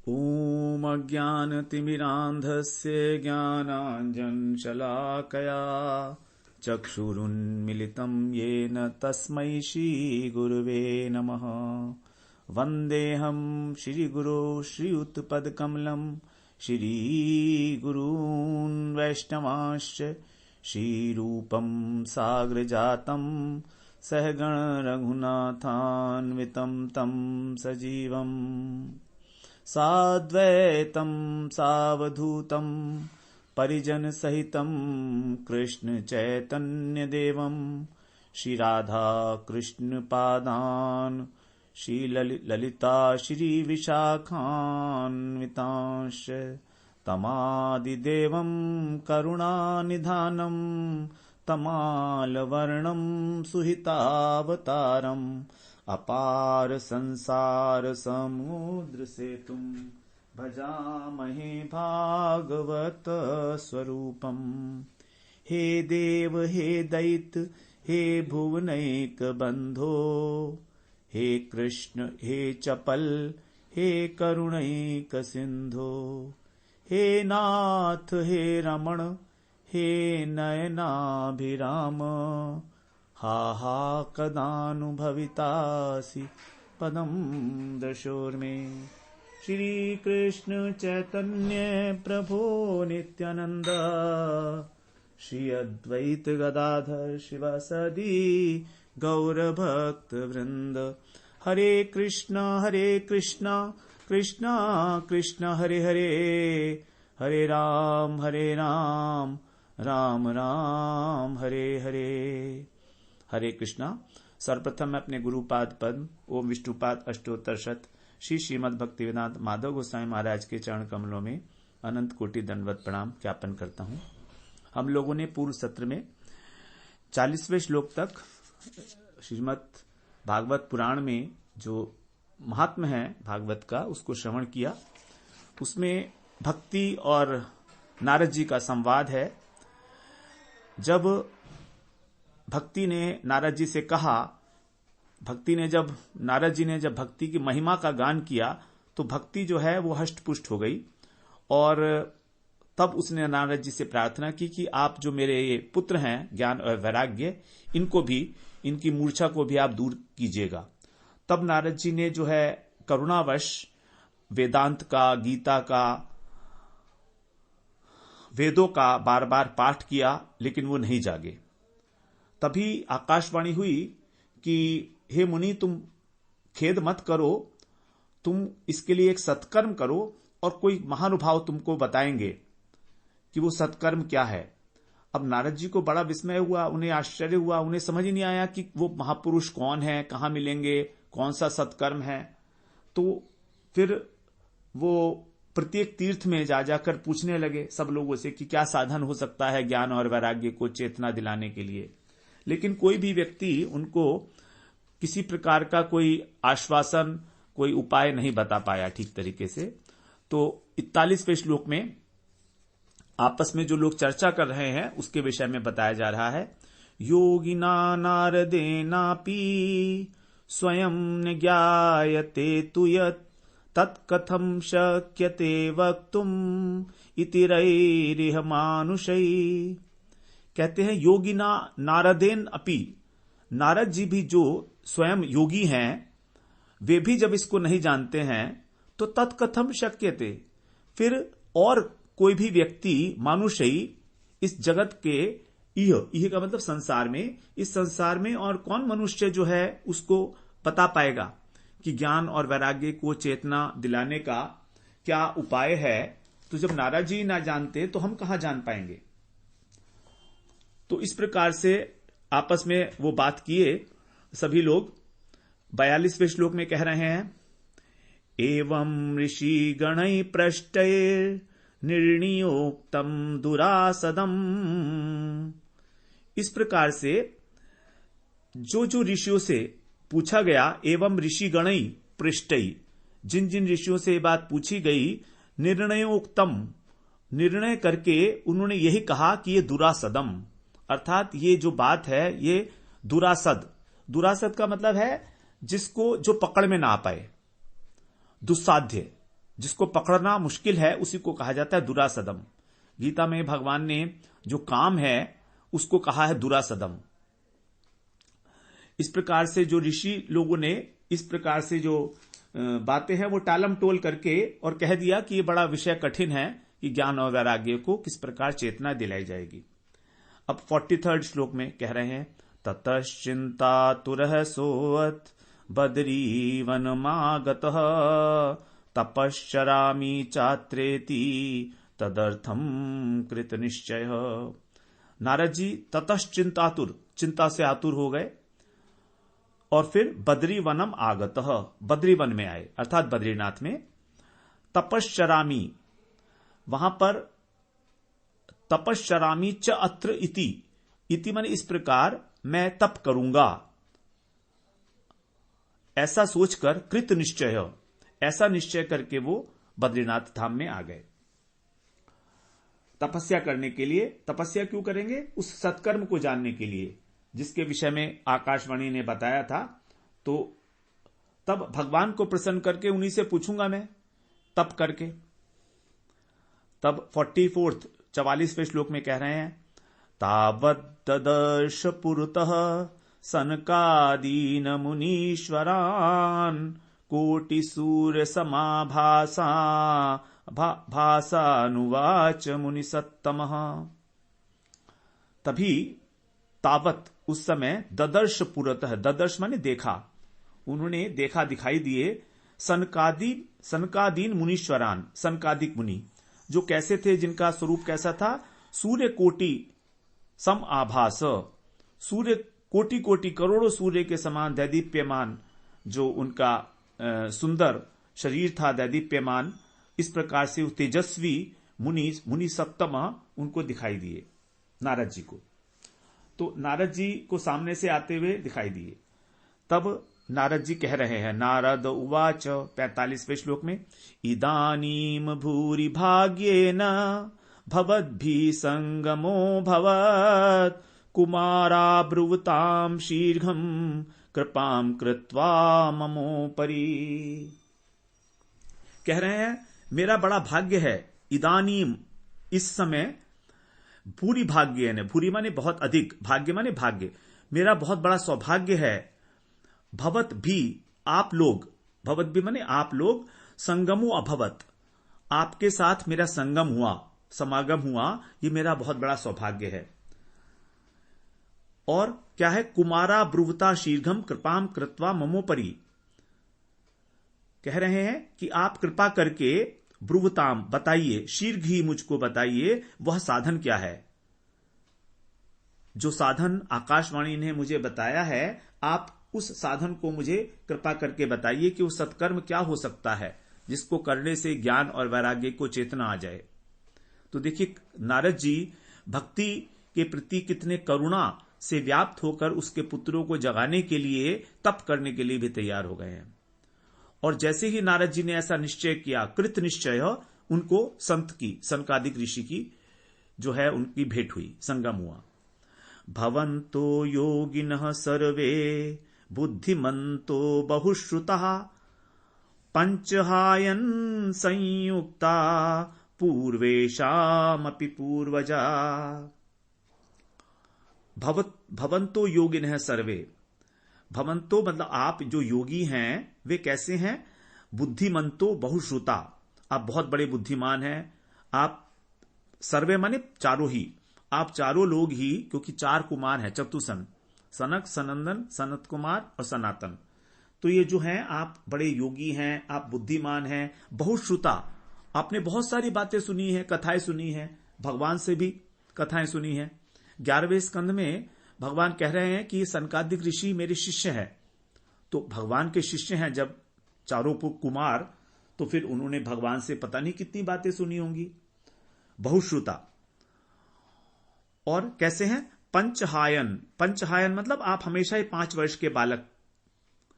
ॐ अज्ञानतिमिरान्धस्य ज्ञानाञ्जनशलाकया चक्षुरुन्मिलितं येन तस्मै श्रीगुरुवे नमः। वन्देऽहं श्रीगुरो श्रीयुतपदकमलं श्रीगुरून् वैष्णवांश्च श्रीरूपं साग्रजातं सहगण रघुनाथान्वितं तं सजीवम् साद्वैतं सावधूतं परिजनसहितं कृष्ण चैतन्यदेवं श्रीराधा कृष्णपादान् श्रीललिता श्रीविशाखान्वितांश्च तमादिदेवं करुणानिधानं तमालवर्णं सुहितावतारम् अपार संसार समुद्र सेतुं भजामहे भागवत स्वरूपम्। हे देव हे दैत्य हे भुवनैक बंधो, हे कृष्ण हे चपल हे करुणैक सिंधो, हे नाथ हे रमण हे नयनाभिराम, हा हा कदानुभवितासि पदं दशोर्मे। श्री कृष्ण चैतन्य प्रभो नित्यानंद, श्री अद्वैत गदाधर शिवासादि गौर भक्त वृंद। हरे कृष्णा कृष्णा कृष्ण हरे हरे, हरे राम राम राम हरे हरे। हरे कृष्णा। सर्वप्रथम मैं अपने गुरुपाद पद्म ओम विष्णुपाद अष्टोत्तर शत श्री श्रीमद् भक्तिवेदांत माधव गोस्वामी महाराज के चरण कमलों में अनंत कोटि दंडवत प्रणाम ज्ञापन करता हूं। हम लोगों ने पूर्व सत्र में 40वें श्लोक तक श्रीमद् भागवत पुराण में जो महात्म है भागवत का उसको श्रवण किया। उसमें भक्ति और नारद जी का संवाद है। जब भक्ति ने नारद जी से कहा, जब नारद जी ने भक्ति की महिमा का गान किया तो भक्ति जो है वो हष्ट-पुष्ट हो गई और तब उसने नारद जी से प्रार्थना की कि आप जो मेरे ये पुत्र हैं ज्ञान और वैराग्य, इनको भी, इनकी मूर्छा को भी आप दूर कीजिएगा। तब नारद जी ने जो है करुणावश वेदांत का, गीता का, वेदों का बार बार पाठ किया, लेकिन वो नहीं जागे। तभी आकाशवाणी हुई कि हे मुनि, तुम खेद मत करो, तुम इसके लिए एक सत्कर्म करो और कोई महानुभाव तुमको बताएंगे कि वो सत्कर्म क्या है। अब नारद जी को बड़ा विस्मय हुआ, उन्हें आश्चर्य हुआ, उन्हें समझ ही नहीं आया कि वो महापुरुष कौन है, कहां मिलेंगे, कौन सा सत्कर्म है। तो फिर वो प्रत्येक तीर्थ में जा जाकर पूछने लगे सब लोगों से कि क्या साधन हो सकता है ज्ञान और वैराग्य को चेतना दिलाने के लिए। लेकिन कोई भी व्यक्ति उनको किसी प्रकार का कोई आश्वासन, कोई उपाय नहीं बता पाया ठीक तरीके से। तो 41वें श्लोक में आपस में जो लोग चर्चा कर रहे हैं उसके विषय में बताया जा रहा है। योगिना नारदेनापि स्वयं न ज्ञायते तु यत् तत्कथं शक्यते वक्तुम इति रैरिह मानुषै। कहते हैं योगिना नारदेन अपि, नारद जी भी जो स्वयं योगी हैं वे भी जब इसको नहीं जानते हैं तो तत्कथम शक्यते, फिर और कोई भी व्यक्ति मानुषई इस जगत के, इह का मतलब संसार में, इस संसार में और कौन मनुष्य जो है उसको बता पाएगा कि ज्ञान और वैराग्य को चेतना दिलाने का क्या उपाय है। तो जब नारद जी ना जानते तो हम कहां जान पाएंगे। तो इस प्रकार से आपस में वो बात किए सभी लोग। 42वें श्लोक में कह रहे हैं, एवं ऋषि गणै प्रष्टैर् निर्णयोक्तम दुरासदम। इस प्रकार से जो ऋषियों से पूछा गया, एवं ऋषि गणै पृष्टै, जिन जिन ऋषियों से ये बात पूछी गई, निर्णयोक्तम, निर्णय करके उन्होंने यही कहा कि ये दुरासदम, अर्थात ये जो बात है ये दुरासद, दुरासद का मतलब है जिसको जो पकड़ में ना आ पाए, दुस्साध्य, जिसको पकड़ना मुश्किल है उसी को कहा जाता है दुरासदम। गीता में भगवान ने जो काम है उसको कहा है दुरासदम। इस प्रकार से जो ऋषि लोगों ने इस प्रकार से जो बातें हैं वो टालम टोल करके और कह दिया कि ये बड़ा विषय कठिन है कि ज्ञान और वैराग्य को किस प्रकार चेतना दिलाई जाएगी। अब 43rd श्लोक में कह रहे हैं, ततश्चिंता तुरः सोऽत बद्री वनमागतः तपश्चरामि चात्रेति तदर्थम कृत निश्चय। नारद जी ततश्चिंतातुर, चिंता से आतुर हो गए और फिर बद्री वनम आगतः, बद्री वन में आए अर्थात बद्रीनाथ में। तपश्चरामि, वहां पर तपश्चरामि च अत्र इति माने इस प्रकार मैं तप करूंगा, ऐसा सोचकर कृत निश्चय, ऐसा निश्चय करके वो बद्रीनाथ धाम में आ गए तपस्या करने के लिए। तपस्या क्यों करेंगे? उस सत्कर्म को जानने के लिए जिसके विषय में आकाशवाणी ने बताया था। तो तब भगवान को प्रसन्न करके उन्हीं से पूछूंगा मैं तप करके। तब 44वें श्लोक में कह रहे हैं, तावद्दर्श पुरतः सनकादीन मुनीश्वरान कोटि सूर्य समाभासा भासानुवाच मुनि सत्तमः। तभी तावत उस समय ददर्श पुरतः, ददर्श माने देखा, उन्होंने देखा दिखाई दिए सनकादीन मुनीश्वरान, सनकादिक मुनि जो कैसे थे, जिनका स्वरूप कैसा था, सूर्य कोटि सम आभास, सूर्य कोटि कोटि करोड़ों सूर्य के समान दैदीप्यमान जो उनका सुंदर शरीर था, दैदीप्यमान, इस प्रकार से तेजस्वी मुनि सप्तम उनको दिखाई दिए नारद जी को। तो नारद जी को सामने से आते हुए दिखाई दिए। तब नारद जी कह रहे हैं, नारद उवाच 45वें श्लोक में, इदानीम भूरि भाग्येन भवद्भिः संगमो भवत् कुमारा ब्रुवताम शीघ्रं कृपाम कृत्वा ममोपरि। कह रहे हैं मेरा बड़ा भाग्य है, इदानीम इस समय, भूरि भाग्येन, भूरि माने बहुत अधिक, भाग्य माने भाग्य, मेरा बहुत बड़ा सौभाग्य है, भवत भी आप लोग, भवत भी माने आप लोग, संगमो अभवत आपके साथ मेरा संगम हुआ, समागम हुआ, ये मेरा बहुत बड़ा सौभाग्य है। और क्या है, कुमारा ब्रुवता शीघ्रम कृपाम कृत्वा ममोपरि, कह रहे हैं कि आप कृपा करके ब्रुवताम बताइए, शीघ्र ही मुझको बताइए वह साधन क्या है। जो साधन आकाशवाणी ने मुझे बताया है, आप उस साधन को मुझे कृपा करके बताइए कि वो सत्कर्म क्या हो सकता है जिसको करने से ज्ञान और वैराग्य को चेतना आ जाए। तो देखिए नारद जी भक्ति के प्रति कितने करुणा से व्याप्त होकर उसके पुत्रों को जगाने के लिए, तप करने के लिए भी तैयार हो गए हैं। और जैसे ही नारद जी ने ऐसा निश्चय किया, कृत निश्चय, उनको संत की, सनकादिक ऋषि की जो है उनकी भेंट हुई, संगम हुआ। भवन्तो योगिनः सर्वे बुद्धिमन्तो बहुश्रुतः पंचहायन संयुक्ता पूर्वेशामपि पूर्वजा। भवन्तो योगिनः सर्वे, भवन्तो मतलब आप जो योगी हैं वे कैसे हैं, बुद्धिमंतो बहुश्रुता, आप बहुत बड़े बुद्धिमान हैं। आप सर्वे माने चारों ही, आप चारों लोग ही, क्योंकि चार कुमार हैं, चतुसन, सनक, सनंदन, सनत कुमार और सनातन। तो ये जो हैं आप बड़े योगी हैं, आप बुद्धिमान हैं, बहुश्रुता, आपने बहुत सारी बातें सुनी हैं, कथाएं सुनी हैं, भगवान से भी कथाएं सुनी हैं। 11वें स्कंद में भगवान कह रहे हैं कि सनकादिक ऋषि मेरे शिष्य हैं। तो भगवान के शिष्य हैं जब चारों कुमार, तो फिर उन्होंने भगवान से पता नहीं कितनी बातें सुनी होंगी। बहुश्रुता। और कैसे हैं, पंचहायन, पंचहायन मतलब आप हमेशा ही 5 वर्ष के बालक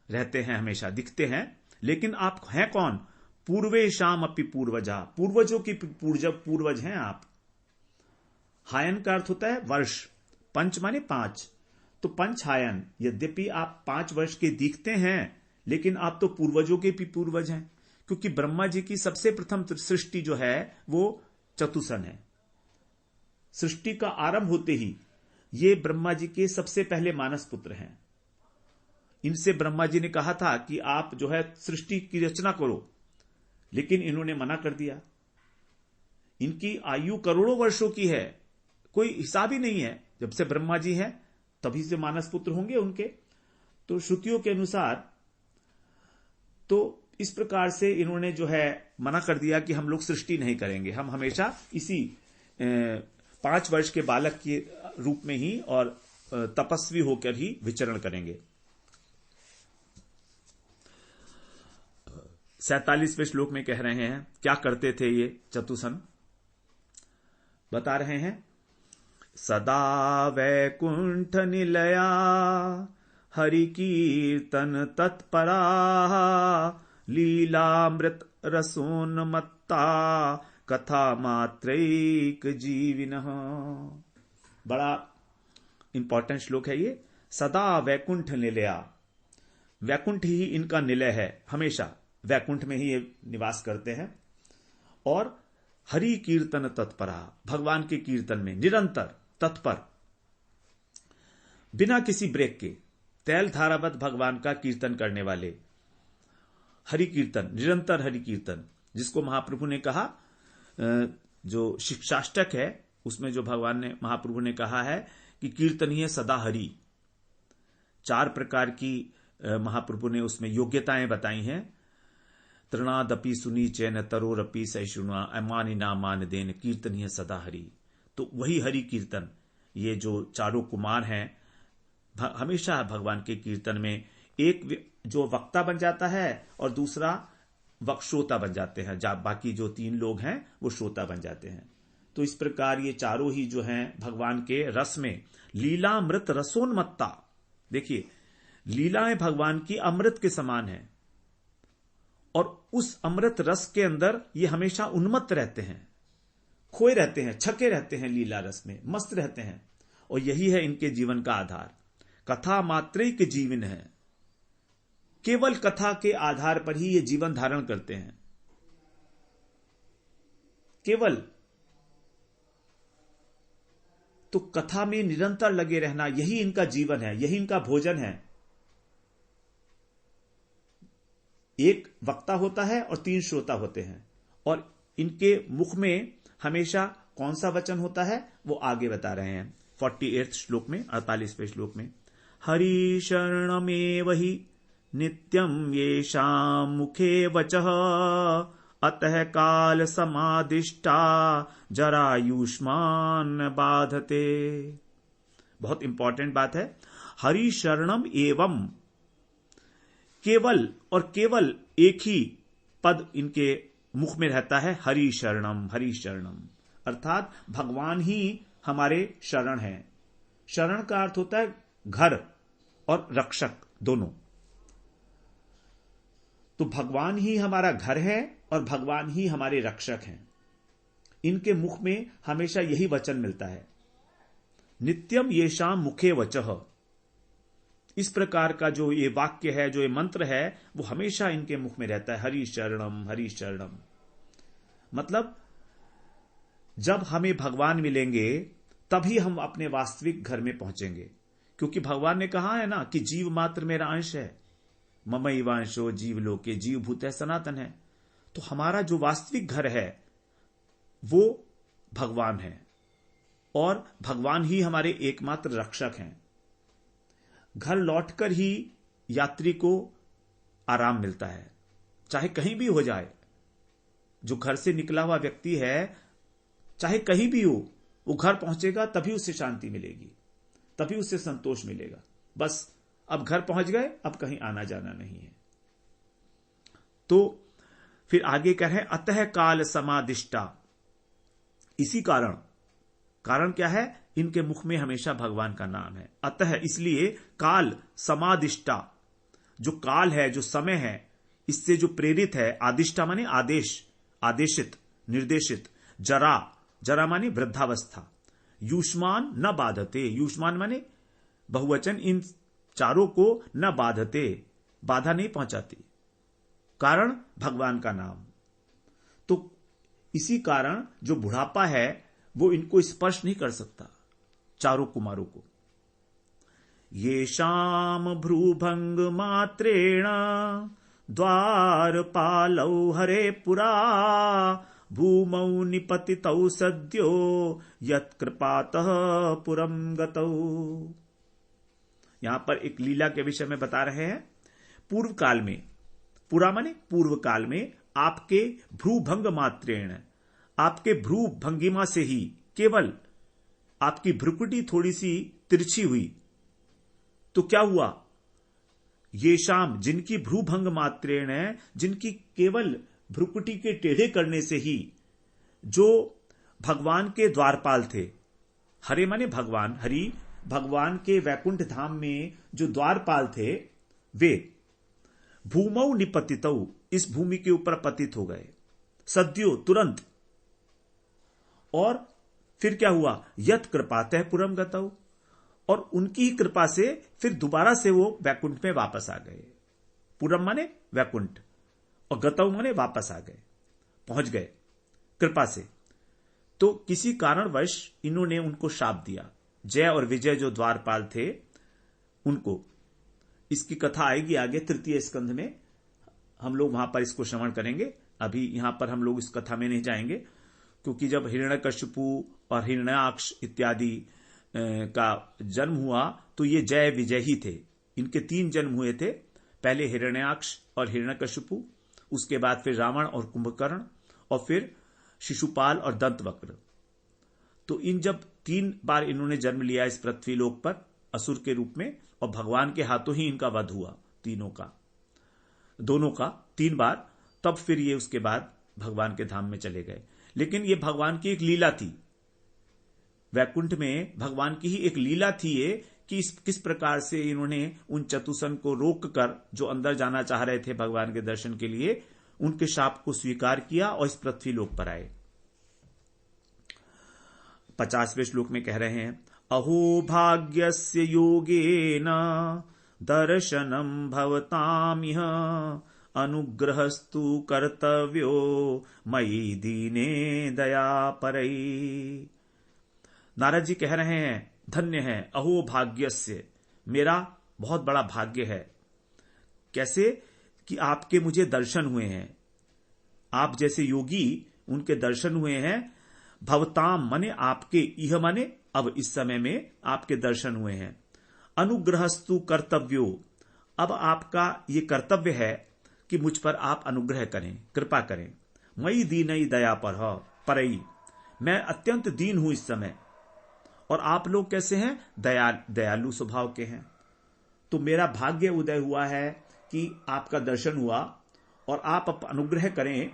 रहते हैं, हमेशा दिखते हैं, लेकिन आप हैं कौन, पूर्वेशाम अपि पूर्वजा, पूर्वजों की पूर्वज हैं आप। हायन का अर्थ होता है वर्ष, पंच माने 5, तो पंचहायन, यद्यपि आप 5 वर्ष के दिखते हैं लेकिन आप तो पूर्वजों के भी पूर्वज हैं, क्योंकि ब्रह्मा जी की सबसे प्रथम सृष्टि जो है वो चतुसन है। सृष्टि का आरंभ होते ही ये ब्रह्मा जी के सबसे पहले मानस पुत्र हैं। इनसे ब्रह्मा जी ने कहा था कि आप जो है सृष्टि की रचना करो, लेकिन इन्होंने मना कर दिया। इनकी आयु करोड़ों वर्षों की है, कोई हिसाब ही नहीं है। जब से ब्रह्मा जी हैं तभी से मानस पुत्र होंगे उनके। तो श्रुतियों के अनुसार तो इस प्रकार से इन्होंने जो है मना कर दिया कि हम लोग सृष्टि नहीं करेंगे, हम हमेशा इसी 5 वर्ष के बालक के रूप में ही और तपस्वी होकर ही विचरण करेंगे। 47वें श्लोक में कह रहे हैं क्या करते थे ये चतुसन, बता रहे हैं सदा वैकुंठ निलया हरि कीर्तन तत्परा लीलामृत रसोन्मत्ता कथा मात्रैक जीविनः। बड़ा इंपॉर्टेंट श्लोक है ये। सदा वैकुंठ निलया, वैकुंठ ही इनका निलय है, हमेशा वैकुंठ में ही ये निवास करते हैं। और हरि कीर्तन तत्परा, भगवान के कीर्तन में निरंतर तत्पर, बिना किसी ब्रेक के तैल धारावत भगवान का कीर्तन करने वाले। हरि कीर्तन, निरंतर हरि कीर्तन, जिसको महाप्रभु ने कहा, जो शिक्षाष्टक है उसमें जो भगवान ने महाप्रभु ने कहा है कि कीर्तनीय सदा हरि। 4 प्रकार की महाप्रभु ने उसमें योग्यताएं बताई हैं। तृणादपि सुनी चैन तरोरपि सहिष्णुना अमानि नामान देन कीर्तनीय सदा हरि। तो वही हरि कीर्तन, ये जो चारों कुमार हैं हमेशा भगवान के कीर्तन में, एक जो वक्ता बन जाता है और दूसरा वक्श्रोता बन जाते हैं, बाकी जो 3 लोग हैं वो श्रोता बन जाते हैं। तो इस प्रकार ये चारों ही जो हैं भगवान के रस में लीलामृत रसोन्मत्ता। देखिए, लीलाएं भगवान की अमृत के समान है और उस अमृत रस के अंदर ये हमेशा उन्मत्त रहते हैं, खोए रहते हैं, छके रहते हैं, लीला रस में मस्त रहते हैं। और यही है इनके जीवन का आधार। कथा मात्रैक जीवन है, केवल कथा के आधार पर ही ये जीवन धारण करते हैं। केवल तो कथा में निरंतर लगे रहना, यही इनका जीवन है, यही इनका भोजन है। एक वक्ता होता है और 3 श्रोता होते हैं, और इनके मुख में हमेशा कौन सा वचन होता है वो आगे बता रहे हैं 48वें श्लोक में, 48वें श्लोक में। हरि शरणमेव हि नित्यं येषां मुखे वचः अतः काल समादिष्टा जरायुष्मान बाधते। बहुत इंपॉर्टेंट बात है। हरि शरणम एवं, केवल और केवल एक ही पद इनके मुख में रहता है, हरि शरणम, हरि शरणम, अर्थात भगवान ही हमारे शरण है। शरण का अर्थ होता है घर और रक्षक दोनों। तो भगवान ही हमारा घर है और भगवान ही हमारे रक्षक हैं। इनके मुख में हमेशा यही वचन मिलता है, नित्यम येषां मुखे वचः। इस प्रकार का जो ये वाक्य है, जो ये मंत्र है, वो हमेशा इनके मुख में रहता है, हरि शरणम, हरि शरणम। मतलब जब हमें भगवान मिलेंगे तभी हम अपने वास्तविक घर में पहुंचेंगे, क्योंकि भगवान ने कहा है ना कि जीव मात्र मेरा अंश है, ममैवांशो जीव लोके, जीव भूत है, सनातन है। तो हमारा जो वास्तविक घर है वो भगवान है और भगवान ही हमारे एकमात्र रक्षक हैं। घर लौटकर ही यात्री को आराम मिलता है, चाहे कहीं भी हो जाए। जो घर से निकला हुआ व्यक्ति है, चाहे कहीं भी हो, वो घर पहुंचेगा तभी उसे शांति मिलेगी, तभी उसे संतोष मिलेगा। बस अब घर पहुंच गए, अब कहीं आना जाना नहीं है। तो फिर आगे कह रहे हैं अतः काल समादिष्टा। इसी कारण, कारण क्या है, इनके मुख में हमेशा भगवान का नाम है। अतः इसलिए काल समादिष्टा, जो काल है, जो समय है, इससे जो प्रेरित है, आदिष्टा माने आदेश, आदेशित, निर्देशित। जरा, जरा माने वृद्धावस्था। युष्मान न बाधते, युष्मान माने बहुवचन, इन चारों को न बाधते, बाधा नहीं पहुंचाती। कारण भगवान का नाम। तो इसी कारण जो बुढ़ापा है वो इनको स्पर्श नहीं कर सकता, चारों कुमारों को। ये शाम भ्रूभंग मात्रेण द्वारपालौ हरे पुरा भूमौ निपतितौ सद्यो यत्कृपातः पुरम गतौ। यहां पर एक लीला के विषय में बता रहे हैं। पूर्व काल में, पुरा माने पूर्व काल में, आपके भ्रूभंग मात्रेण, आपके भ्रू भंगिमा से ही, केवल आपकी भ्रुकुटी थोड़ी सी तिरछी हुई तो क्या हुआ? ये शाम, जिनकी भ्रूभंग मात्रेण है, जिनकी केवल भ्रुकुटी के टेढ़े करने से ही, जो भगवान के द्वारपाल थे, हरे माने भगवान, हरि भगवान के वैकुंठ धाम में जो द्वारपाल थे, वे भूमौ निपतितौ, इस भूमि के ऊपर पतित हो गए, सद्यो, तुरंत। और फिर क्या हुआ? यत कृपातः पुरम गतौ, और उनकी ही कृपा से फिर दोबारा से वो वैकुंठ में वापस आ गए। पुरम माने वैकुंठ, और गतौ माने वापस आ गए, पहुंच गए कृपा से। तो किसी कारणवश इन्होंने उनको शाप दिया, जय और विजय जो द्वारपाल थे उनको। इसकी कथा आएगी आगे तृतीय स्कंध में, हम लोग वहां पर इसको श्रवण करेंगे। अभी यहां पर हम लोग इस कथा में नहीं जाएंगे, क्योंकि जब हिरण्यकशिपु और हिरण्याक्ष इत्यादि का जन्म हुआ तो ये जय विजय ही थे। इनके 3 जन्म हुए थे, पहले हिरण्याक्ष और हिरण्यकशिपु, उसके बाद फिर रावण और कुंभकर्ण, और फिर शिशुपाल और दंतवक्र। तो इन जब 3 बार इन्होंने जन्म लिया इस पृथ्वी लोक पर असुर के रूप में, और भगवान के हाथों ही इनका वध हुआ, तीनों का, दोनों का 3 बार। तब फिर ये उसके बाद भगवान के धाम में चले गए। लेकिन ये भगवान की एक लीला थी, वैकुंठ में भगवान की ही एक लीला थी ये, कि किस प्रकार से इन्होंने उन चतुसन को रोककर, जो अंदर जाना चाह रहे थे भगवान के दर्शन के लिए, उनके शाप को स्वीकार किया और इस पृथ्वी लोक पर आए। 50वें श्लोक में कह रहे हैं, अहो भाग्यस्य योगेन दर्शनम भवतामिह अनुग्रहस्तु कर्तव्यो मयि दीने दया परई। नारद जी कह रहे हैं, धन्य है, अहो भाग्यस्य, मेरा बहुत बड़ा भाग्य है। कैसे? कि आपके मुझे दर्शन हुए हैं, आप जैसे योगी उनके दर्शन हुए हैं। भवताम माने आपके, यह माने अब इस समय में आपके दर्शन हुए हैं। अनुग्रहस्तु कर्तव्यो, अब आपका ये कर्तव्य है कि मुझ पर आप अनुग्रह करें, कृपा करें। मई दीनई दया परई, मैं अत्यंत दीन हूं इस समय, और आप लोग कैसे हैं? दयालु स्वभाव के हैं। तो मेरा भाग्य उदय हुआ है कि आपका दर्शन हुआ और आप अनुग्रह करें,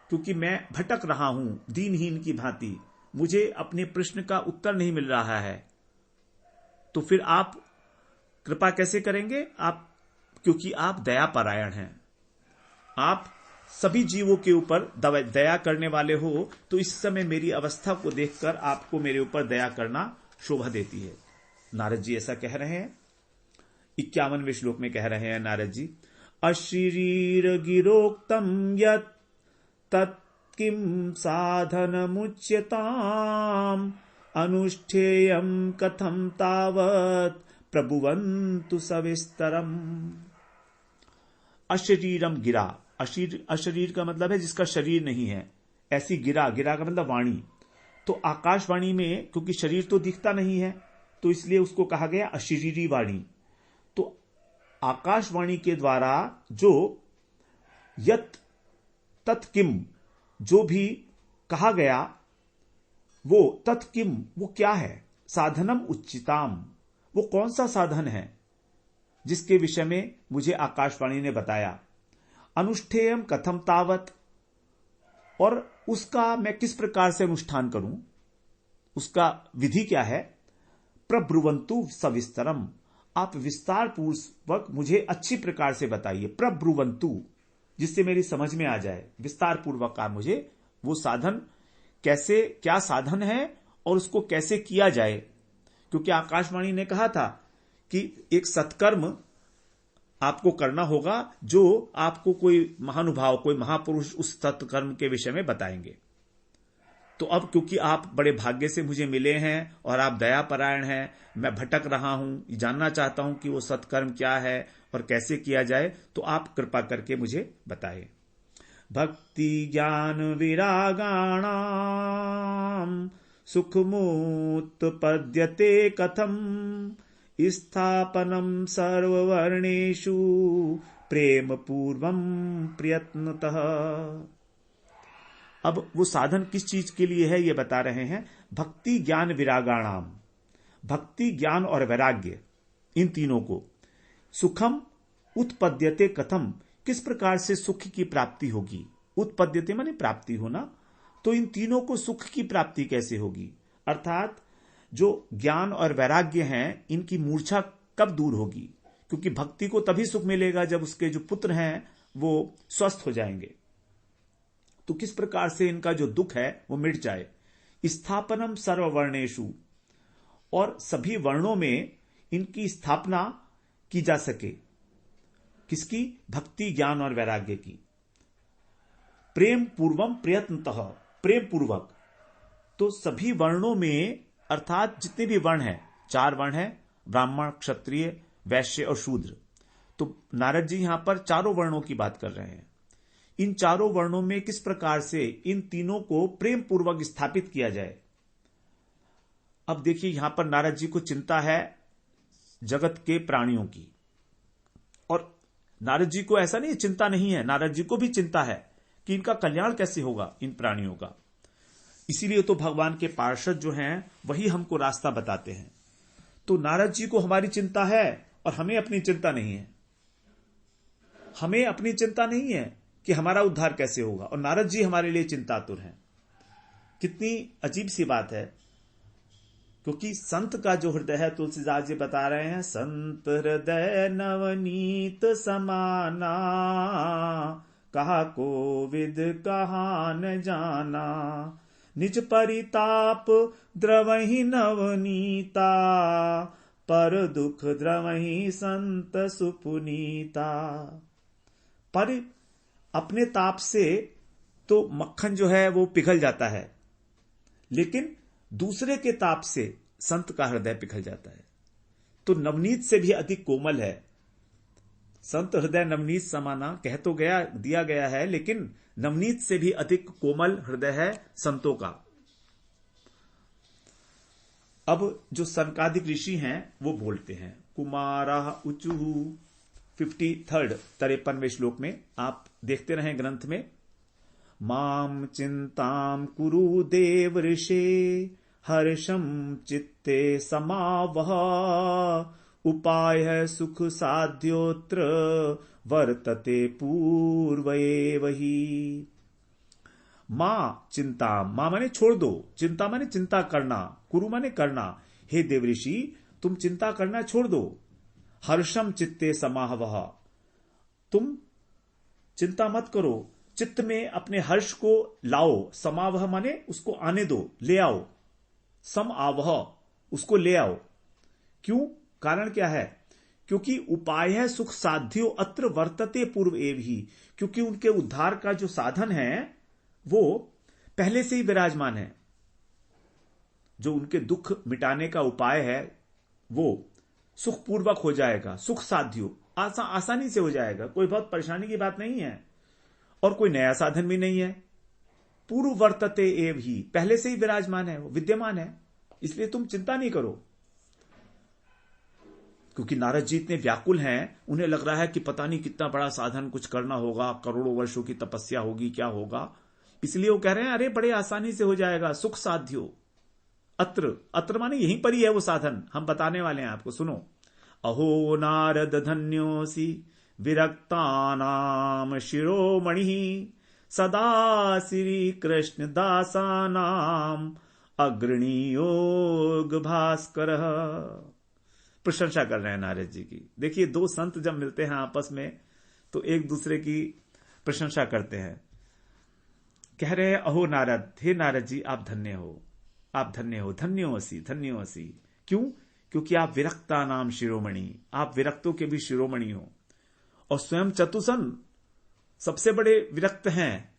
क्योंकि मैं भटक रहा हूं दीनहीन की भांति, मुझे अपने प्रश्न का उत्तर नहीं मिल रहा है। तो फिर आप कृपा कैसे करेंगे? आप, क्योंकि आप दया परायण हैं, आप सभी जीवों के ऊपर दया करने वाले हो, तो इस समय मेरी अवस्था को देखकर आपको मेरे ऊपर दया करना शोभा देती है। नारद जी ऐसा कह रहे हैं। 51वें श्लोक में कह रहे हैं नारद जी, अशरीर गिरोक्तम यत् तत्किं साधनमुच्यताम् अनुष्ठेयं कथम तावत् प्रभुवन्तु सविस्तरम्। अशरीरम गिरा, अशरीर का मतलब है जिसका शरीर नहीं है, ऐसी गिरा, गिरा का मतलब वाणी। तो आकाशवाणी में क्योंकि शरीर तो दिखता नहीं है, तो इसलिए उसको कहा गया अशरीरी वाणी। तो आकाशवाणी के द्वारा जो यत तत्किम, जो भी कहा गया, वो तत्किम, वो क्या है? साधनम उच्चिताम, वो कौन सा साधन है जिसके विषय में मुझे आकाशवाणी ने बताया। अनुष्ठेयम कथम तावत, और उसका मैं किस प्रकार से अनुष्ठान करूं, उसका विधि क्या है। प्रब्रुवंतु सविस्तरम, आप विस्तार पूर्वक मुझे अच्छी प्रकार से बताइए। प्रब्रुवंतु, जिससे मेरी समझ में आ जाए, विस्तार पूर्वक आप मुझे वो साधन कैसे, क्या साधन है और उसको कैसे किया जाए। क्योंकि आकाशवाणी ने कहा था कि एक सत्कर्म आपको करना होगा जो आपको कोई महानुभाव, कोई महापुरुष उस सत्कर्म के विषय में बताएंगे। तो अब क्योंकि आप बड़े भाग्य से मुझे मिले हैं और आप दयापरायण हैं, मैं भटक रहा हूं, जानना चाहता हूं कि वो सत्कर्म क्या है और कैसे किया जाए, तो आप कृपा करके मुझे बताएं। भक्ति ज्ञान विरागाणाम सुखमुत्पद्यते कथम स्थापनम सर्ववर्णेषु प्रेम पूर्वम प्रयत्नतः। अब वो साधन किस चीज के लिए है ये बता रहे हैं। भक्ति ज्ञान विरागाणाम, भक्ति ज्ञान और वैराग्य, इन तीनों को सुखम उत्पद्यते कथम, किस प्रकार से सुख की प्राप्ति होगी। उत्पद्यते माने प्राप्ति होना, तो इन तीनों को सुख की प्राप्ति कैसे होगी, अर्थात जो ज्ञान और वैराग्य हैं इनकी मूर्छा कब दूर होगी। क्योंकि भक्ति को तभी सुख मिलेगा जब उसके जो पुत्र हैं वो स्वस्थ हो जाएंगे। तो किस प्रकार से इनका जो दुख है वो मिट जाए। स्थापनम सर्ववर्णेषु, और सभी वर्णों में इनकी स्थापना की जा सके। किसकी? भक्ति ज्ञान और वैराग्य की। प्रेम पूर्वम प्रयत्नतः, प्रेम पूर्वक, तो सभी वर्णों में, अर्थात जितने भी वर्ण हैं, 4 वर्ण हैं, ब्राह्मण क्षत्रिय वैश्य और शूद्र। तो नारद जी यहां पर चारों वर्णों की बात कर रहे हैं। इन चारों वर्णों में किस प्रकार से इन तीनों को प्रेम पूर्वक स्थापित किया जाए। अब देखिए यहां पर नारद जी को चिंता है जगत के प्राणियों की, और नारद जी को ऐसा नहीं चिंता नहीं है, नारद जी को भी चिंता है कि इनका कल्याण कैसे होगा, इन प्राणियों का। इसीलिए तो भगवान के पार्षद जो हैं वही हमको रास्ता बताते हैं। तो नारद जी को हमारी चिंता है और हमें अपनी चिंता नहीं है। हमें अपनी चिंता नहीं है कि हमारा उद्धार कैसे होगा, और नारद जी हमारे लिए चिंतातुर हैं। कितनी अजीब सी बात है। क्योंकि संत का जो हृदय है, तुलसीदास जी बता रहे हैं, संत हृदय नवनीत समाना, कहा कोविद कहा न जाना, निज परिताप द्रवहि नवनीता, पर दुख द्रवहि संत सुपुनीता। पर अपने ताप से तो मक्खन जो है वो पिघल जाता है, लेकिन दूसरे के ताप से संत का हृदय पिघल जाता है। तो नवनीत से भी अधिक कोमल है संत हृदय। नवनीत समाना कह तो गया, दिया गया है, लेकिन नवनीत से भी अधिक कोमल हृदय है संतों का। अब जो सनकादिक ऋषि हैं वो बोलते हैं, कुमारा उचुहु 53 53वें श्लोक में आप देखते रहें ग्रंथ में, माम चिंताम कुरु देव ऋषे हर्षम चित्ते समावह, उपाय है सुख साध्योत्र वर्तते पूर्वएव ही। मां चिंता, मां माने छोड़ दो, चिंता माने चिंता करना, कुरु माने करना। हे देवऋषि तुम चिंता करना छोड़ दो। हर्षम चित्ते समावह, तुम चिंता मत करो, चित्त में अपने हर्ष को लाओ। समावह माने उसको आने दो, ले आओ। सम आवह, उसको ले आओ। क्यों? कारण क्या है? क्योंकि उपाय है सुख साध्यो अत्र वर्तते पूर्व एव ही, क्योंकि उनके उद्धार का जो साधन है वो पहले से ही विराजमान है। जो उनके दुख मिटाने का उपाय है वो सुखपूर्वक हो जाएगा, सुख साध्यो, आसानी से हो जाएगा। कोई बहुत परेशानी की बात नहीं है, और कोई नया साधन भी नहीं है। पूर्व वर्तते एव ही, पहले से ही विराजमान है, वो विद्यमान है। इसलिए तुम चिंता नहीं करो। क्योंकि नारद जी इतने व्याकुल हैं, उन्हें लग रहा है कि पता नहीं कितना बड़ा साधन कुछ करना होगा, करोड़ों वर्षों की तपस्या होगी, क्या होगा। इसलिए वो कह रहे हैं अरे बड़े आसानी से हो जाएगा, सुख साध्यो। अत्र, अत्र माने यहीं पर ही है वो साधन, हम बताने वाले हैं आपको, सुनो। अहो नारद धन्योसी विरक्तानाम शिरोमणि, सदा श्री कृष्ण दासानाम अग्रणी योग भास्कर। प्रशंसा कर रहे हैं नारद जी की। देखिए दो संत जब मिलते हैं आपस में तो एक दूसरे की प्रशंसा करते हैं। कह रहे हैं अहो नारद, हे नारद जी आप धन्य हो, आप धन्य हो, धन्योसी धन्योसी। क्यों? क्योंकि आप विरक्ता नाम शिरोमणि, आप विरक्तों के भी शिरोमणि हो। और स्वयं चतुसन सबसे बड़े विरक्त हैं,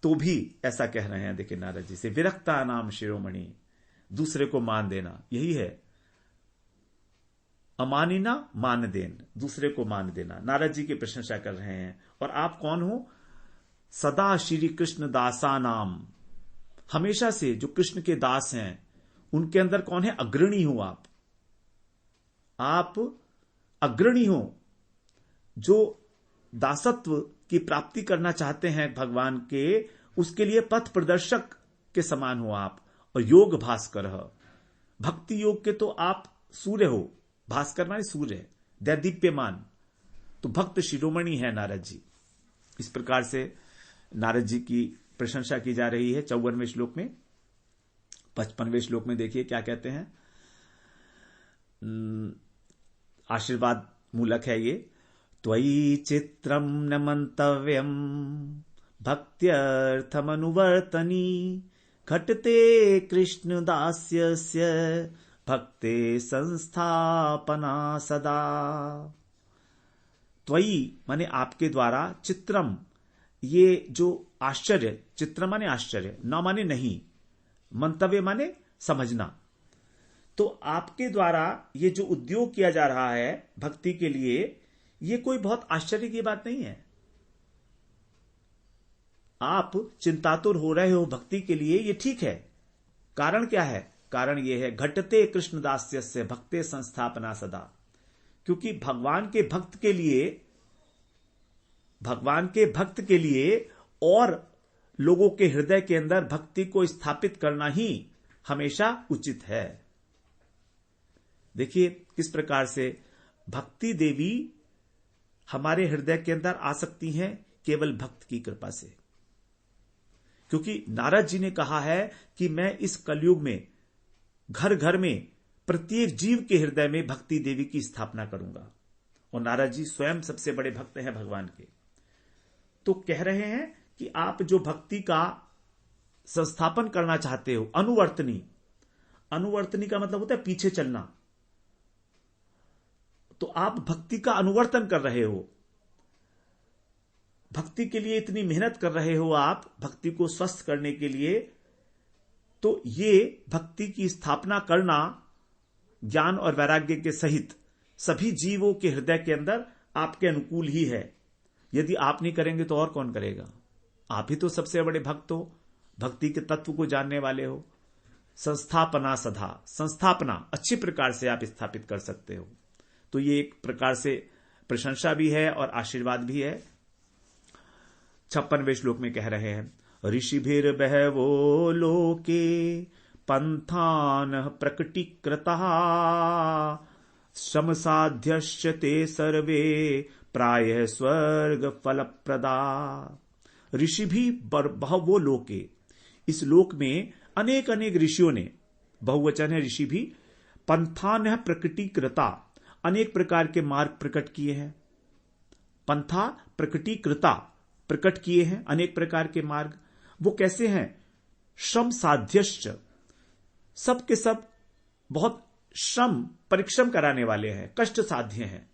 तो भी ऐसा कह रहे हैं। देखिए नारद जी से, विरक्ता नाम शिरोमणि, दूसरे को मान देना, यही है अमानिना मान देन, दूसरे को मान देना। नारद जी की प्रशंसा कर रहे हैं। और आप कौन हो? सदा श्री कृष्ण दासा नाम, हमेशा से जो कृष्ण के दास हैं उनके अंदर कौन है? अग्रणी हो आप अग्रणी हो, जो दासत्व की प्राप्ति करना चाहते हैं भगवान के, उसके लिए पथ प्रदर्शक के समान हो आप। और योग भास्कर, भक्ति योग के तो आप सूर्य हो। भास्कर माने सूर्य, दैदीप्यमान, तो भक्त शिरोमणि है नारद जी। इस प्रकार से नारद जी की प्रशंसा की जा रही है 54वें श्लोक में। 55वें श्लोक में देखिए क्या कहते हैं, आशीर्वाद मूलक है ये। त्वयि चित्रम न मंतव्यम भक्त्यर्थमनुवर्तनी घटते कृष्ण दास्यस्य भक्ते संस्थापना सदा। त्वयि माने आपके द्वारा, चित्रम ये जो आश्चर्य, चित्र माने आश्चर्य, न माने नहीं, मंतव्य माने समझना। तो आपके द्वारा ये जो उद्योग किया जा रहा है भक्ति के लिए, ये कोई बहुत आश्चर्य की बात नहीं है। आप चिंतातुर हो रहे हो भक्ति के लिए, ये ठीक है। कारण क्या है? कारण ये है, घटते कृष्णदास्य से भक्ते संस्थापना सदा, क्योंकि भगवान के भक्त के लिए और लोगों के हृदय के अंदर भक्ति को स्थापित करना ही हमेशा उचित है। देखिए किस प्रकार से भक्ति देवी हमारे हृदय के अंदर आ सकती हैं, केवल भक्त की कृपा से। क्योंकि नारद जी ने कहा है कि मैं इस कलयुग में घर घर में प्रत्येक जीव के हृदय में भक्ति देवी की स्थापना करूंगा। और नारद जी स्वयं सबसे बड़े भक्त हैं भगवान के। तो कह रहे हैं कि आप जो भक्ति का संस्थापन करना चाहते हो, अनुवर्तनी, अनुवर्तनी का मतलब होता है पीछे चलना, तो आप भक्ति का अनुवर्तन कर रहे हो, भक्ति के लिए इतनी मेहनत कर रहे हो आप, भक्ति को स्वस्थ करने के लिए। तो ये भक्ति की स्थापना करना ज्ञान और वैराग्य के सहित सभी जीवों के हृदय के अंदर आपके अनुकूल ही है। यदि आप नहीं करेंगे तो और कौन करेगा? आप ही तो सबसे बड़े भक्त हो, भक्ति के तत्व को जानने वाले हो। संस्थापना सदा, संस्थापना अच्छी प्रकार से आप स्थापित कर सकते हो। तो ये एक प्रकार से प्रशंसा भी है और आशीर्वाद भी है। 56वें श्लोक में कह रहे हैं, ऋषिभिर बहवो लोके पंथान प्रकटीकृतः श्रम साध्यश्च ते सर्वे प्रायः स्वर्ग फलप्रदा। ऋषि भी बहवो लोके, इस लोक में अनेक अनेक ऋषियों ने, बहुवचन है ऋषि भी, पंथान प्रकटीकृता, अनेक प्रकार के मार्ग प्रकट किए हैं। पंथा प्रकटीकृता, प्रकट किए हैं अनेक प्रकार के मार्ग। वो कैसे हैं? श्रम साध्यश्च, सब के सब बहुत श्रम परिश्रम कराने वाले हैं, कष्ट साध्य हैं।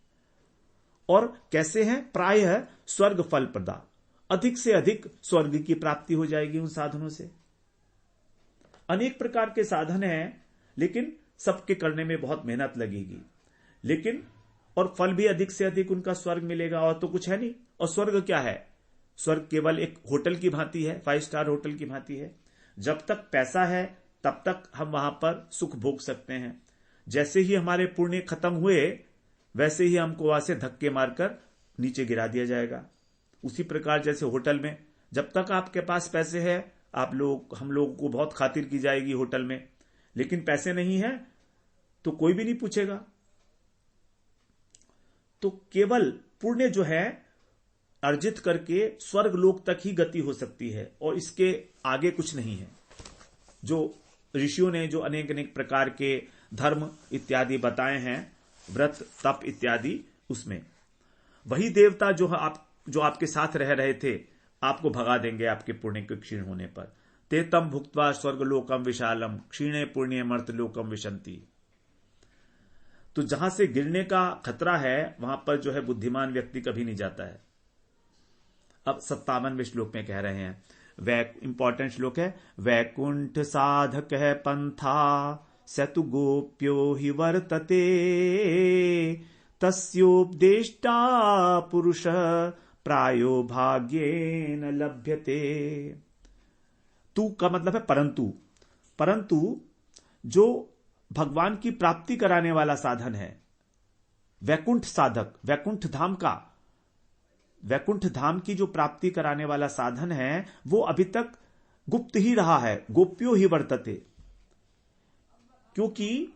और कैसे हैं? प्रायः स्वर्ग फल प्रदा, अधिक से अधिक स्वर्ग की प्राप्ति हो जाएगी उन साधनों से। अनेक प्रकार के साधन हैं, लेकिन सबके करने में बहुत मेहनत लगेगी, लेकिन और फल भी अधिक से अधिक उनका स्वर्ग मिलेगा, और तो कुछ है नहीं। और स्वर्ग क्या है? स्वर्ग केवल एक होटल की भांति है, 5 स्टार होटल की भांति है। जब तक पैसा है तब तक हम वहां पर सुख भोग सकते हैं। जैसे ही हमारे पुण्य खत्म हुए, वैसे ही हमको वहां से धक्के मारकर नीचे गिरा दिया जाएगा। उसी प्रकार जैसे होटल में जब तक आपके पास पैसे है, हम लोगों को बहुत खातिर की जाएगी होटल में, लेकिन पैसे नहीं है तो कोई भी नहीं पूछेगा। तो केवल पुण्य जो है अर्जित करके स्वर्ग लोक तक ही गति हो सकती है, और इसके आगे कुछ नहीं है। जो ऋषियों ने जो अनेक अनेक प्रकार के धर्म इत्यादि बताए हैं, व्रत तप इत्यादि, उसमें वही देवता जो आपके साथ रह रहे थे आपको भगा देंगे आपके पुण्य के क्षीण होने पर। ते तम भुक्त्वा स्वर्ग लोकम विशालम क्षीणे पुण्य मर्त लोकम विशंति। तो जहां से गिरने का खतरा है वहां पर जो है बुद्धिमान व्यक्ति कभी नहीं जाता है। अब 57वें श्लोक में कह रहे हैं, इंपॉर्टेंट श्लोक है, वैकुंठ साधक है पंथा सतु गोप्यो हि वर्तते तस्योपदेष्टा पुरुष प्रायो भाग्येन लभ्यते। तू का मतलब है परंतु। परंतु जो भगवान की प्राप्ति कराने वाला साधन है, वैकुंठ साधक, वैकुंठ धाम की जो प्राप्ति कराने वाला साधन है वो अभी तक गुप्त ही रहा है, गोप्यो ही वर्तते, क्योंकि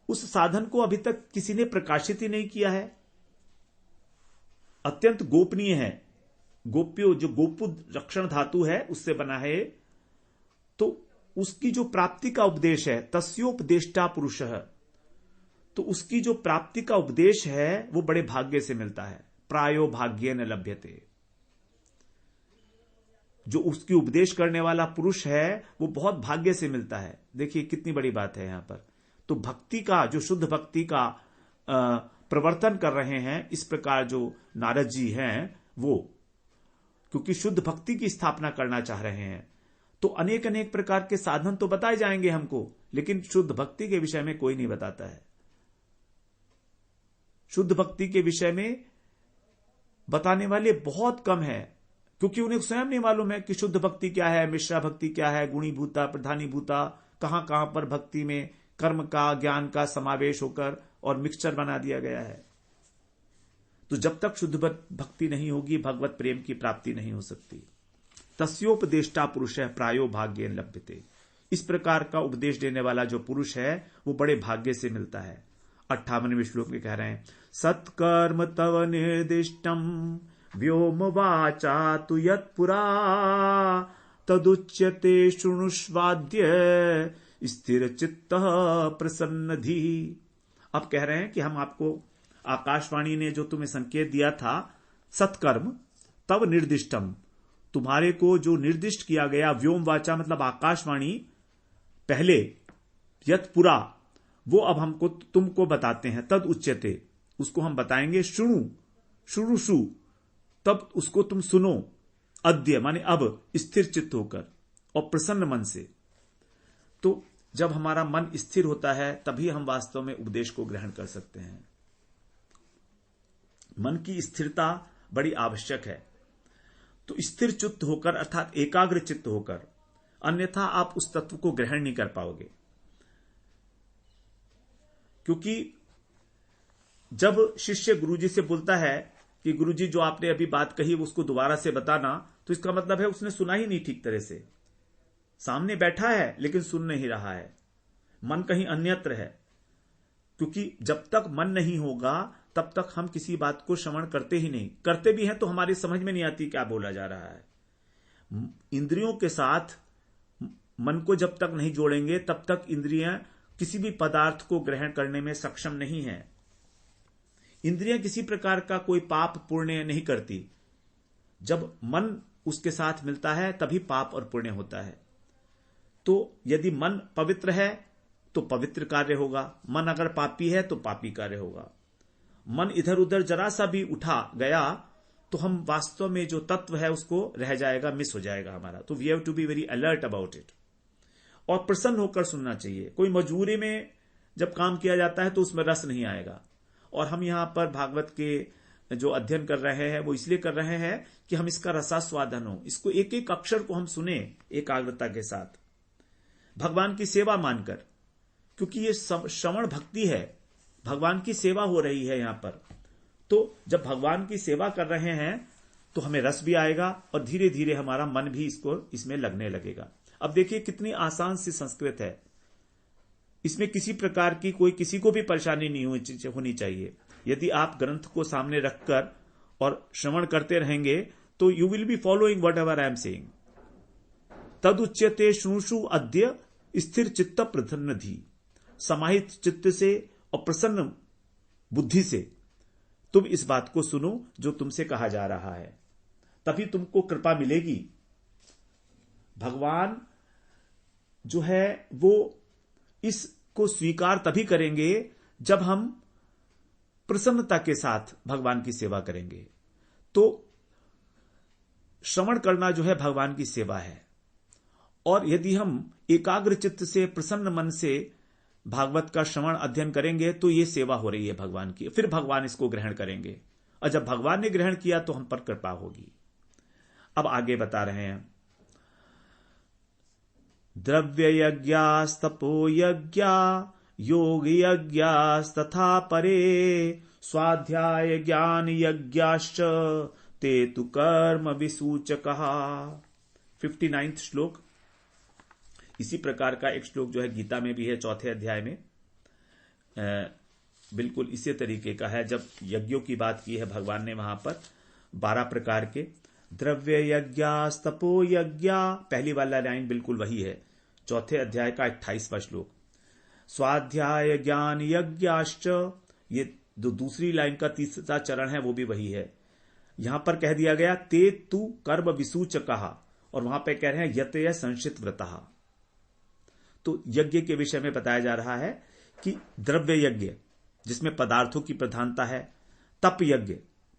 उस साधन को अभी तक किसी ने प्रकाशित ही नहीं किया है, अत्यंत गोपनीय है। गोप्यो जो गोपु रक्षण धातु है उससे बना है, तो उसकी जो प्राप्ति का उपदेश है, तस्योपदेष्टा पुरुष, तो उसकी जो प्राप्ति का उपदेश है वो बड़े भाग्य से मिलता है। प्रायो भाग्येन लभ्यते, जो उसकी उपदेश करने वाला पुरुष है वो बहुत भाग्य से मिलता है। देखिए कितनी बड़ी बात है यहां पर। तो भक्ति का, जो शुद्ध भक्ति का प्रवर्तन कर रहे हैं इस प्रकार जो नारद जी हैं, वो क्योंकि शुद्ध भक्ति की स्थापना करना चाह रहे हैं, तो अनेक अनेक प्रकार के साधन तो बताए जाएंगे हमको, लेकिन शुद्ध भक्ति के विषय में कोई नहीं बताता है। शुद्ध भक्ति के विषय में बताने वाले बहुत कम है, क्योंकि उन्हें स्वयं नहीं मालूम है कि शुद्ध भक्ति क्या है, मिश्रा भक्ति क्या है, गुणीभूता प्रधानीभूता, कहां कहां पर भक्ति में कर्म का, ज्ञान का समावेश होकर और मिक्सचर बना दिया गया है। तो जब तक शुद्ध भक्ति नहीं होगी भगवत प्रेम की प्राप्ति नहीं हो सकती। तस्योपदेष्टा पुरुष है प्रायो भाग्येन लभ्यते, इस प्रकार का उपदेश देने वाला जो पुरुष है वो बड़े भाग्य से मिलता है। 58वें श्लोक में कह रहे हैं, सत्कर्म तव निर्दिष्टम व्योम वाचा तु यत्पुरा तदुच्यते शृणुष्वाद्य स्थिर चित्त प्रसन्नधि। अब कह रहे हैं कि हम आपको, आकाशवाणी ने जो तुम्हें संकेत दिया था, सत्कर्म तव निर्दिष्टम, तुम्हारे को जो निर्दिष्ट किया गया, व्योम वाचा मतलब आकाशवाणी पहले, यत्पुरा वो अब हमको तुमको बताते हैं, तद उच्यते उसको हम बताएंगे, शुणुषु तब उसको तुम सुनो, अद्य माने अब, स्थिर चित्त होकर और प्रसन्न मन से। तो जब हमारा मन स्थिर होता है तभी हम वास्तव में उपदेश को ग्रहण कर सकते हैं। मन की स्थिरता बड़ी आवश्यक है। तो स्थिर चित्त होकर अर्थात एकाग्र चित्त होकर, अन्यथा आप उस तत्व को ग्रहण नहीं कर पाओगे। क्योंकि जब शिष्य गुरुजी से बोलता है कि गुरुजी जो आपने अभी बात कही उसको दोबारा से बताना, तो इसका मतलब है उसने सुना ही नहीं ठीक तरह से। सामने बैठा है लेकिन सुन नहीं रहा है, मन कहीं अन्यत्र है। क्योंकि जब तक मन नहीं होगा तब तक हम किसी बात को श्रवण करते ही नहीं, करते भी हैं तो हमारी समझ में नहीं आती क्या बोला जा रहा है। इंद्रियों के साथ मन को जब तक नहीं जोड़ेंगे तब तक इंद्रियां किसी भी पदार्थ को ग्रहण करने में सक्षम नहीं है। इंद्रियां किसी प्रकार का कोई पाप पुण्य नहीं करती, जब मन उसके साथ मिलता है तभी पाप और पुण्य होता है। तो यदि मन पवित्र है तो पवित्र कार्य होगा, मन अगर पापी है तो पापी कार्य होगा। मन इधर उधर जरा सा भी उठा गया तो हम वास्तव में जो तत्व है उसको रह जाएगा, मिस हो जाएगा हमारा। तो we have to be very alert about it. और प्रसन्न होकर सुनना चाहिए। कोई मजबूरी में जब काम किया जाता है तो उसमें रस नहीं आएगा। और हम यहां पर भागवत के जो अध्ययन कर रहे हैं वो इसलिए कर रहे हैं कि हम इसका रसास्वादन हो, इसको एक एक अक्षर को हम सुने एकाग्रता के साथ, भगवान की सेवा मानकर, क्योंकि ये श्रवण भक्ति है, भगवान की सेवा हो रही है यहां पर। तो जब भगवान की सेवा कर रहे हैं तो हमें रस भी आएगा और धीरे धीरे हमारा मन भी इसमें लगने लगेगा। अब देखिए कितनी आसान सी संस्कृत है, इसमें किसी प्रकार की कोई किसी को भी परेशानी नहीं होनी चाहिए। यदि आप ग्रंथ को सामने रखकर और श्रवण करते रहेंगे तो you will be following what ever I am saying. तद उच्यते शृणुषु अद्य स्थिर चित्त प्रसन्नधि, समाहित चित्त से और प्रसन्न बुद्धि से तुम इस बात को सुनो जो तुमसे कहा जा रहा है, तभी तुमको कृपा मिलेगी। भगवान जो है वो इसको स्वीकार तभी करेंगे जब हम प्रसन्नता के साथ भगवान की सेवा करेंगे। तो श्रवण करना जो है भगवान की सेवा है। और यदि हम एकाग्र चित्त से, प्रसन्न मन से भागवत का श्रवण अध्ययन करेंगे तो ये सेवा हो रही है भगवान की। फिर भगवान इसको ग्रहण करेंगे, और जब भगवान ने ग्रहण किया तो हम पर कृपा होगी। अब आगे बता रहे हैं, द्रव्य यज्ञास्तपो यज्ञा योग यज्ञास्तथा परे स्वाध्याय ज्ञान यज्ञाश्च ते तु कर्म विसूचकः। 59 श्लोक। इसी प्रकार का एक श्लोक जो है गीता में भी है, 4 अध्याय में, बिल्कुल इसी तरीके का है। जब यज्ञों की बात की है भगवान ने वहां पर 12 प्रकार के, द्रव्य यज्ञास्तपो यज्ञा, पहली वाला लाइन बिल्कुल वही है, 4 अध्याय का 28वां श्लोक। स्वाध्याय ज्ञान यज्ञाश्च, ये जो दूसरी लाइन का तीसरा चरण है वो भी वही है। यहां पर कह दिया गया ते तु कर्म विसूचकः, और वहां पे कह रहे हैं यतय संशित व्रतः। तो यज्ञ के विषय में बताया जा रहा है कि द्रव्य यज्ञ जिसमें पदार्थों की प्रधानता है, तप यज्ञ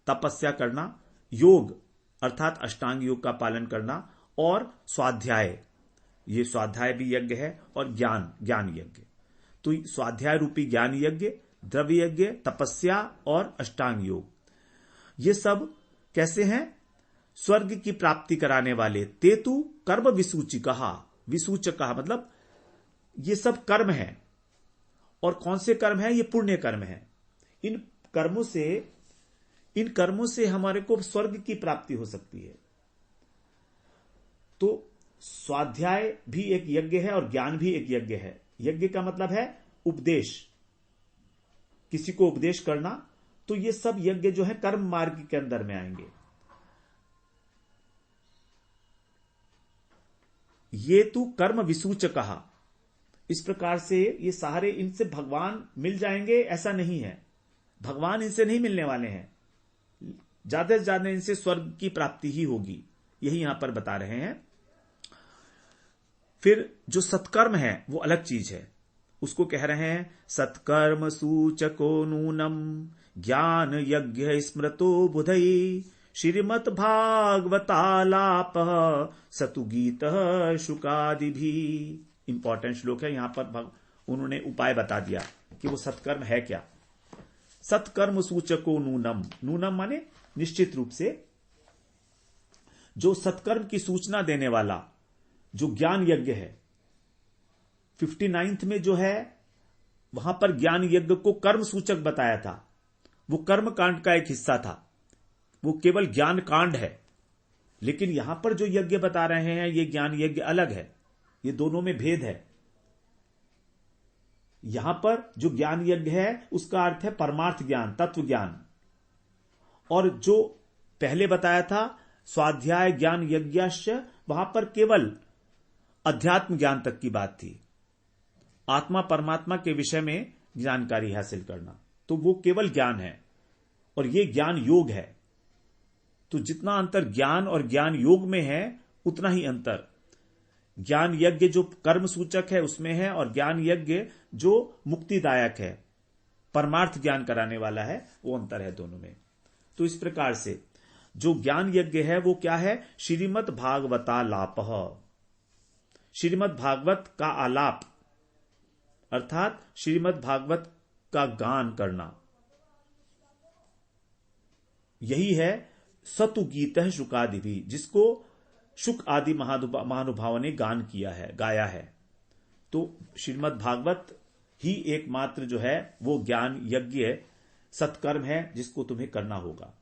तपस्या करना, योग अर्थात अष्टांग योग का पालन करना, और स्वाध्याय, ये स्वाध्याय भी यज्ञ है, और ज्ञान यज्ञ। तो स्वाध्याय रूपी ज्ञान यज्ञ, द्रव्य यज्ञ, तपस्या और अष्टांग योग, ये सब कैसे हैं? स्वर्ग की प्राप्ति कराने वाले। तेतु कर्म विसूचिकः, विसूचकः मतलब ये सब कर्म हैं। और कौन से कर्म हैं? ये पुण्य कर्म हैं। इन कर्मों से हमारे को स्वर्ग की प्राप्ति हो सकती है। तो स्वाध्याय भी एक यज्ञ है और ज्ञान भी एक यज्ञ है। यज्ञ का मतलब है उपदेश, किसी को उपदेश करना। तो ये सब यज्ञ जो है कर्म मार्ग के अंदर में आएंगे। ये तू कर्म विसूचकः, इस प्रकार से ये सारे इनसे भगवान मिल जाएंगे ऐसा नहीं है। भगवान इनसे नहीं मिलने वाले हैं, ज्यादा से ज्यादा इनसे स्वर्ग की प्राप्ति ही होगी, यही यहां पर बता रहे हैं। फिर जो सत्कर्म है वो अलग चीज है, उसको कह रहे हैं सत्कर्म सूचको नूनम ज्ञान यज्ञ स्मृतो बुधई श्रीमद् भागवतालाप सतु गीत शुकादि भी। इंपॉर्टेंट श्लोक है, यहां पर उन्होंने उपाय बता दिया कि वो सत्कर्म है क्या। सत्कर्म सूचको नूनम, नूनम माने निश्चित रूप से जो सत्कर्म की सूचना देने वाला जो ज्ञान यज्ञ है। 59 में जो है वहां पर ज्ञान यज्ञ को कर्म सूचक बताया था, वो कर्म कांड का एक हिस्सा था, वो केवल ज्ञान कांड है। लेकिन यहां पर जो यज्ञ बता रहे हैं ये ज्ञान यज्ञ अलग है, ये दोनों में भेद है। यहां पर जो ज्ञान यज्ञ है उसका अर्थ है परमार्थ ज्ञान, तत्व ज्ञान। और जो पहले बताया था स्वाध्याय ज्ञान यज्ञाश्च, वहां पर केवल अध्यात्म ज्ञान तक की बात थी, आत्मा परमात्मा के विषय में जानकारी हासिल करना। तो वो केवल ज्ञान है और ये ज्ञान योग है। तो जितना अंतर ज्ञान और ज्ञान योग में है उतना ही अंतर ज्ञान यज्ञ जो कर्म सूचक है उसमें है, और ज्ञान यज्ञ जो मुक्तिदायक है, परमार्थ ज्ञान कराने वाला है, वो अंतर है दोनों में। तो इस प्रकार से जो ज्ञान यज्ञ है वो क्या है? श्रीमद् भागवतालापः, श्रीमद् भागवत का आलाप अर्थात श्रीमद् भागवत का गान करना, यही है सतु गीत शुकादि भी, जिसको शुक आदि महानुभावों ने गान किया है, गाया है। तो श्रीमद् भागवत ही एकमात्र जो है वो ज्ञान यज्ञ सत्कर्म है जिसको तुम्हें करना होगा।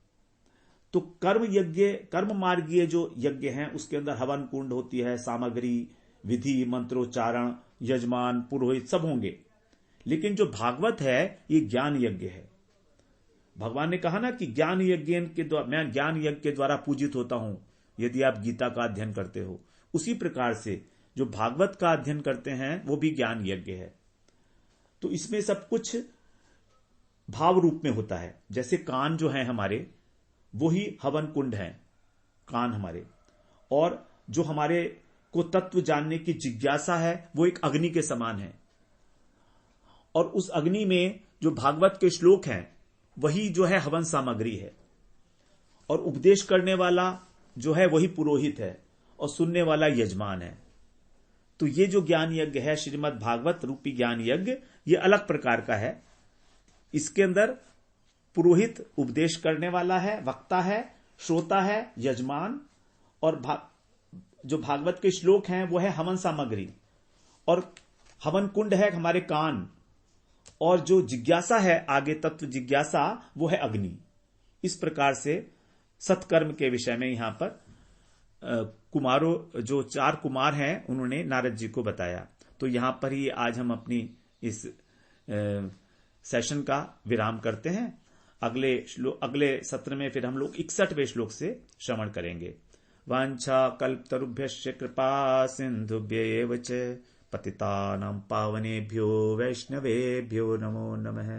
तो कर्म यज्ञ, कर्म मार्गीय जो यज्ञ हैं उसके अंदर हवन कुंड होती है, सामग्री, विधि, मंत्रोच्चारण, यजमान, पुरोहित सब होंगे। लेकिन जो भागवत है ये ज्ञान यज्ञ है। भगवान ने कहा ना कि ज्ञान यज्ञ के द्वारा, मैं ज्ञान यज्ञ के द्वारा पूजित होता हूं यदि आप गीता का अध्ययन करते हो। उसी प्रकार से जो भागवत का अध्ययन करते हैं वो भी ज्ञान यज्ञ है। तो इसमें सब कुछ भाव रूप में होता है। जैसे कान जो है हमारे वो ही हवन कुंड है, कान हमारे, और जो हमारे को तत्व जानने की जिज्ञासा है वो एक अग्नि के समान है। और उस अग्नि में जो भागवत के श्लोक हैं वही जो है हवन सामग्री है, और उपदेश करने वाला जो है वही पुरोहित है, और सुनने वाला यजमान है। तो ये जो ज्ञान यज्ञ है, श्रीमद् भागवत रूपी ज्ञान यज्ञ, ये अलग प्रकार का है। इसके अंदर पुरोहित उपदेश करने वाला है, वक्ता है, श्रोता है, यजमान, और जो भागवत के श्लोक हैं वो है हवन सामग्री, और हवन कुंड है हमारे कान, और जो जिज्ञासा है आगे तत्व जिज्ञासा वो है अग्नि। इस प्रकार से सत्कर्म के विषय में यहां पर कुमारों, जो 4 कुमार हैं, उन्होंने नारद जी को बताया। तो यहां पर ही आज हम अपनी इस सेशन का विराम करते हैं। अगले सत्र में फिर हम लोग 61वें श्लोक से श्रवण करेंगे। वांछा कल्पतरुभ्यश्च कृपा सिंधुभ्येव च पतितानां पावनेभ्यो वैष्णवेभ्यो नमो नमः।